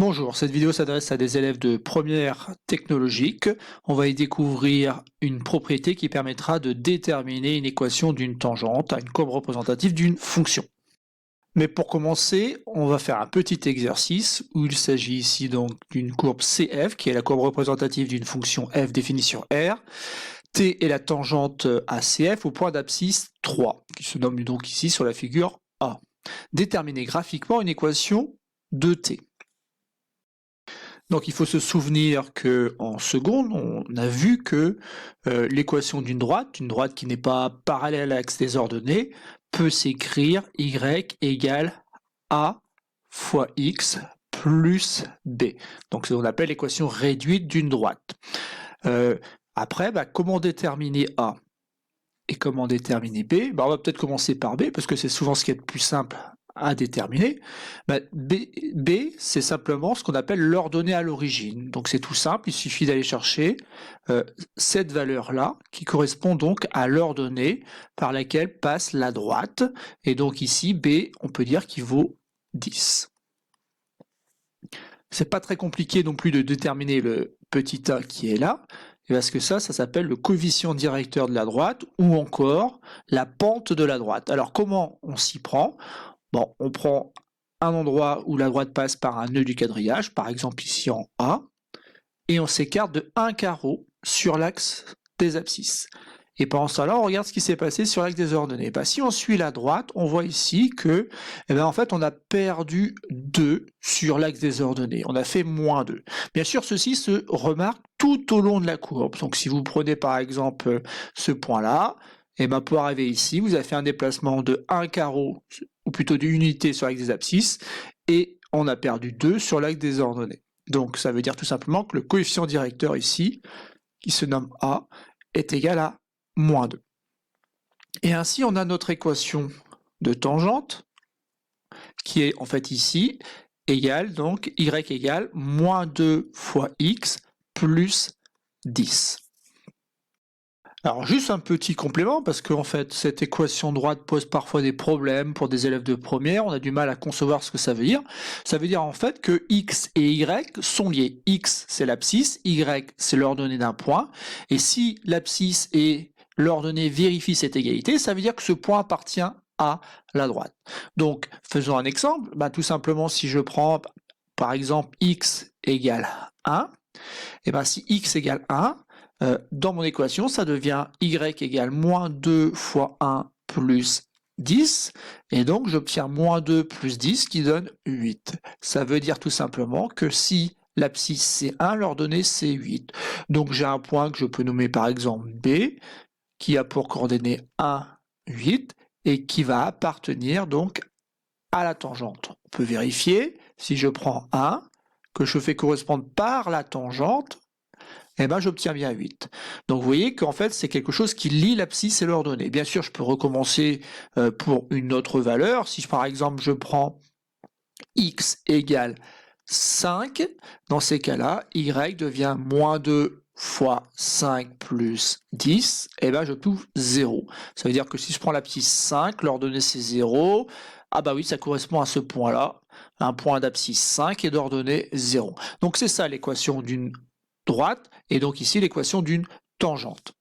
Bonjour, cette vidéo s'adresse à des élèves de première technologique. On va y découvrir une propriété qui permettra de déterminer une équation d'une tangente à une courbe représentative d'une fonction. Mais pour commencer, on va faire un petit exercice où il s'agit ici donc d'une courbe CF qui est la courbe représentative d'une fonction f définie sur R. T est la tangente à CF au point d'abscisse 3 qui se nomme donc ici sur la figure A. Déterminer graphiquement une équation de T. Donc il faut se souvenir que en seconde, on a vu que l'équation d'une droite qui n'est pas parallèle à l'axe des ordonnées, peut s'écrire y égale a fois x plus b. Donc c'est ce qu'on appelle l'équation réduite d'une droite. Après, comment déterminer a et comment déterminer b? On va peut-être commencer par b, parce que c'est souvent ce qui est le plus simple à déterminer. B, c'est simplement ce qu'on appelle l'ordonnée à l'origine. Donc c'est tout simple, il suffit d'aller chercher cette valeur-là, qui correspond donc à l'ordonnée par laquelle passe la droite. Et donc ici, B, on peut dire qu'il vaut 10. C'est pas très compliqué non plus de déterminer le petit a qui est là, parce que ça s'appelle le coefficient directeur de la droite, ou encore la pente de la droite. Alors comment on s'y prend? Bon, on prend un endroit où la droite passe par un nœud du quadrillage, par exemple ici en A, et on s'écarte de 1 carreau sur l'axe des abscisses. Et pendant ce temps-là, on regarde ce qui s'est passé sur l'axe des ordonnées. Si on suit la droite, on voit ici que, en fait, on a perdu 2 sur l'axe des ordonnées. On a fait moins 2. Bien sûr, ceci se remarque tout au long de la courbe. Donc, si vous prenez par exemple ce point-là, pour arriver ici, vous avez fait un déplacement de 1 carreau, ou plutôt d'une unité sur l'axe des abscisses, et on a perdu 2 sur l'axe des ordonnées. Donc ça veut dire tout simplement que le coefficient directeur ici, qui se nomme A, est égal à moins 2. Et ainsi on a notre équation de tangente, qui est en fait ici, égale donc y égale moins 2 fois x plus 10. Alors juste un petit complément, parce qu'en fait cette équation droite pose parfois des problèmes pour des élèves de première, on a du mal à concevoir ce que ça veut dire. Ça veut dire en fait que x et y sont liés. X c'est l'abscisse, y c'est l'ordonnée d'un point, et si l'abscisse et l'ordonnée vérifient cette égalité, ça veut dire que ce point appartient à la droite. Donc faisons un exemple, tout simplement si je prends par exemple x égale 1, si x égale 1, dans mon équation, ça devient y égale moins 2 fois 1 plus 10, et donc j'obtiens moins 2 plus 10 qui donne 8. Ça veut dire tout simplement que si l'abscisse c'est 1, l'ordonnée c'est 8. Donc j'ai un point que je peux nommer par exemple B, qui a pour coordonnées 1, 8, et qui va appartenir donc à la tangente. On peut vérifier, si je prends 1, que je fais correspondre par la tangente, j'obtiens bien 8. Donc vous voyez qu'en fait c'est quelque chose qui lie l'abscisse et l'ordonnée. Bien sûr je peux recommencer pour une autre valeur. Si par exemple je prends x égale 5, dans ces cas-là, y devient moins 2 fois 5 plus 10, je trouve 0. Ça veut dire que si je prends l'abscisse 5, l'ordonnée c'est 0, oui ça correspond à ce point-là, un point d'abscisse 5 et d'ordonnée 0. Donc c'est ça l'équation d'une droite, et donc ici l'équation d'une tangente.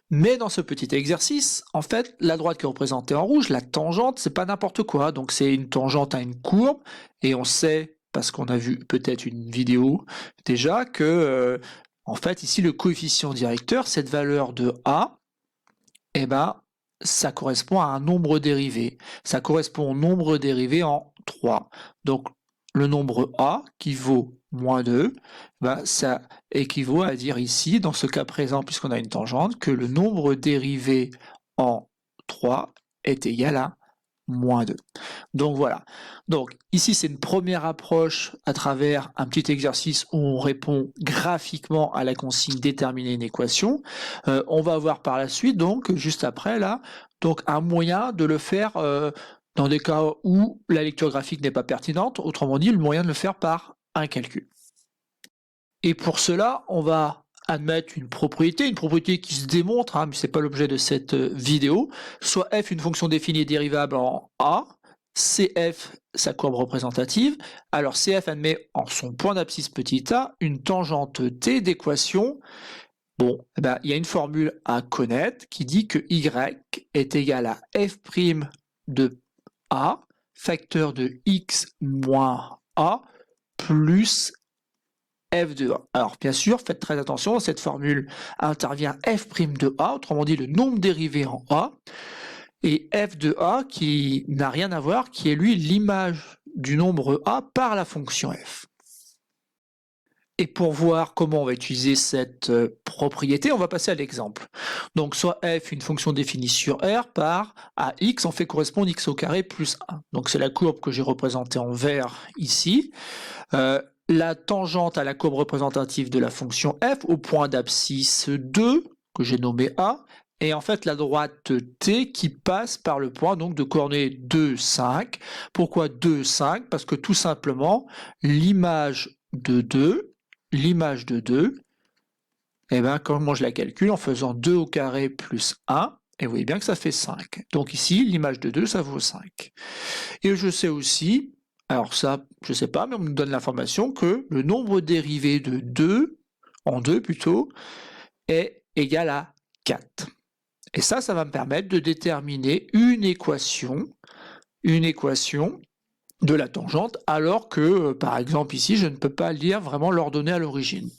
Mais dans ce petit exercice, en fait, la droite qui est représentée en rouge, la tangente, c'est pas n'importe quoi. Donc c'est une tangente à une courbe, et on sait, parce qu'on a vu peut-être une vidéo déjà, que en fait ici le coefficient directeur, cette valeur de A, ça correspond à un nombre dérivé. Ça correspond au nombre dérivé en 3. Donc le nombre A qui vaut moins 2, ça équivaut à dire ici, dans ce cas présent, puisqu'on a une tangente, que le nombre dérivé en 3 est égal à moins 2. Donc voilà. Donc ici, c'est une première approche à travers un petit exercice où on répond graphiquement à la consigne déterminer une équation. On va voir par la suite, donc, juste après, là, donc un moyen de le faire dans des cas où la lecture graphique n'est pas pertinente, autrement dit, le moyen de le faire par un calcul. Et pour cela, on va admettre une propriété qui se démontre, mais ce n'est pas l'objet de cette vidéo, soit f une fonction définie et dérivable en a, CF, sa courbe représentative. Alors CF admet en son point d'abscisse petit a une tangente t d'équation. Bon, eh ben, il y a une formule à connaître qui dit que y est égal à f' de a, facteur de x moins a, plus f de a. Alors bien sûr, faites très attention, cette formule intervient f' de a, autrement dit le nombre dérivé en a, et f de a qui n'a rien à voir, qui est lui l'image du nombre a par la fonction f. Et pour voir comment on va utiliser cette propriété, on va passer à l'exemple. Donc soit f, une fonction définie sur R, par ax, on fait correspondre x au carré plus 1. Donc c'est la courbe que j'ai représentée en vert ici. La tangente à la courbe représentative de la fonction f au point d'abscisse 2, que j'ai nommé A, et en fait la droite t qui passe par le point donc de coordonnées 2, 5. Pourquoi 2, 5? Parce que tout simplement, l'image de 2, et bien comment je la calcule? En faisant 2 au carré plus 1, et vous voyez bien que ça fait 5. Donc ici, l'image de 2, ça vaut 5. Et je sais aussi, alors ça, je ne sais pas, mais on me donne l'information que le nombre dérivé de 2, en 2 plutôt, est égal à 4. Et ça va me permettre de déterminer une équation de la tangente, alors que, par exemple, ici, je ne peux pas lire vraiment l'ordonnée à l'origine.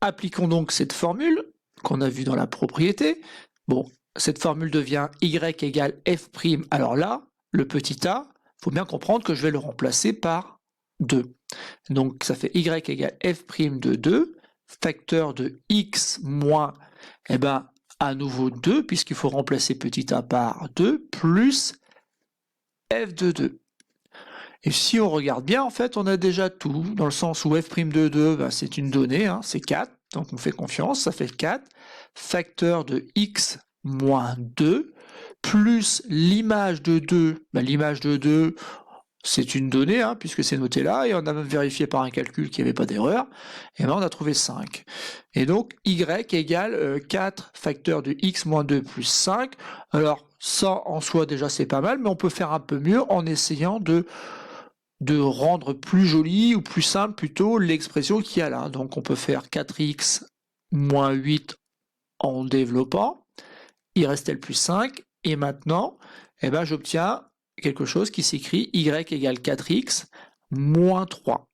Appliquons donc cette formule qu'on a vue dans la propriété. Bon, cette formule devient y égale f'. Alors là, le petit a, il faut bien comprendre que je vais le remplacer par 2. Donc ça fait y égale f' de 2, facteur de x moins, eh ben, à nouveau 2, puisqu'il faut remplacer petit a par 2, plus f de 2. Et si on regarde bien, en fait, on a déjà tout, dans le sens où f' de 2, ben, c'est une donnée, hein, c'est 4, donc on fait confiance, ça fait 4, facteur de x moins 2, plus l'image de 2, ben, l'image de 2, c'est une donnée, hein, puisque c'est noté là, et on a même vérifié par un calcul qu'il n'y avait pas d'erreur, et ben on a trouvé 5. Et donc, y égale 4 facteur de x moins 2 plus 5. Alors, ça, en soi, déjà, c'est pas mal, mais on peut faire un peu mieux en essayant de rendre plus jolie ou plus simple plutôt l'expression qu'il y a là. Donc on peut faire 4x moins 8 en développant, il restait le plus 5, et maintenant eh ben, j'obtiens quelque chose qui s'écrit y égale 4x moins 3.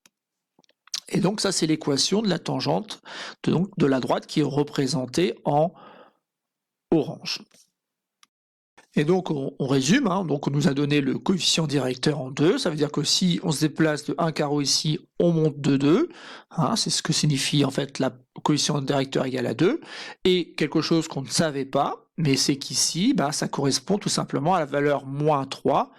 Et donc ça c'est l'équation de la tangente de la droite qui est représentée en orange. Et donc on résume, hein, donc on nous a donné le coefficient directeur en 2, ça veut dire que si on se déplace de 1 carreau ici, on monte de 2, hein, c'est ce que signifie en fait la coefficient directeur égale à 2, et quelque chose qu'on ne savait pas, mais c'est qu'ici, bah, ça correspond tout simplement à la valeur moins 3,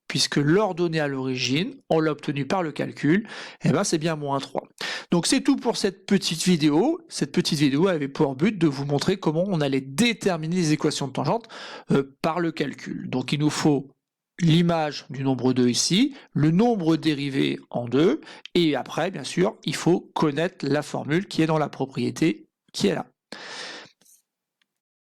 puisque l'ordonnée à l'origine, on l'a obtenue par le calcul, et ben c'est bien moins 3. Donc c'est tout pour cette petite vidéo. Cette petite vidéo avait pour but de vous montrer comment on allait déterminer les équations de tangente par le calcul. Donc il nous faut l'image du nombre 2 ici, le nombre dérivé en 2, et après, bien sûr, il faut connaître la formule qui est dans la propriété qui est là.